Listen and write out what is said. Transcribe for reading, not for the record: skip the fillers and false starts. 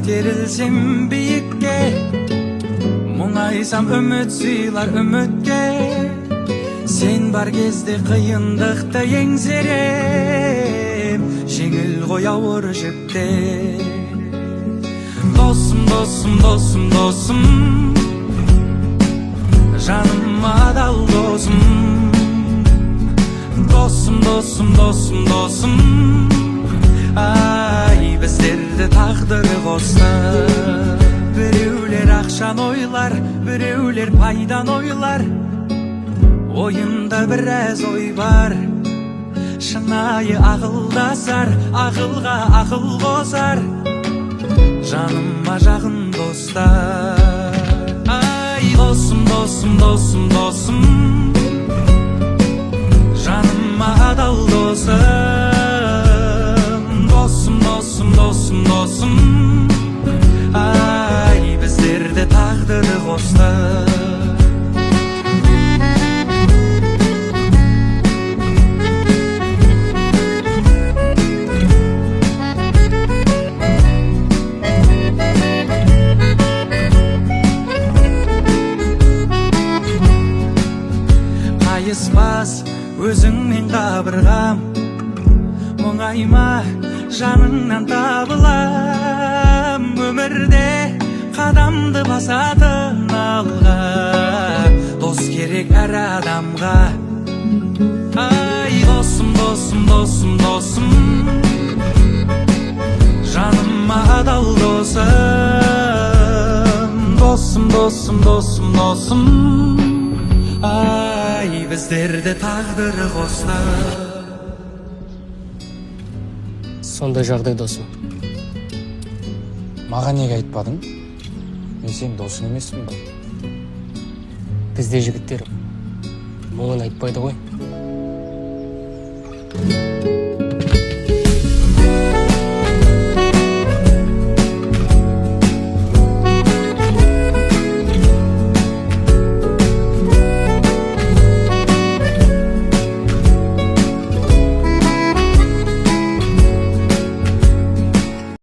көтерілсем биікке, мұңайсам үміт сыйлар үмітке. Сен бар кезде қиындықты еңсерем, жеңіл ғой ауыр жүкте. Досым, досым, досым, досым, жаным адал досым. Досым, досым, досым, досым, ай, біздерді тағдыры қосты. Біреулер ақшан ойлар, біреулер пайдан ойлар. Ойында біраз ой бар, шынайы ақылдасар, ақылға ақыл қосар. Жаныма жақын достар. Ай, досым, досым, досым, досым, жаныма адал досым. Досым, досым, досым, досым, ай, біздерді тағдыры қосты. Қайыспас өзіңмен қабырғам, мұңайма жаныңнан табылам. Өмірде қадамды басатын алға, дос керек әр адамға. Ай, досым, досым, досым, досым, жаныма адал досым. Досым, досым, досым, досым, ай, біздерді тағдыры қосты. Сондай жағдай досым. Маған неге айтпадың? Мен сенің досың емеспін ба? Бізде жігіттер мұңын айтпайды ғой.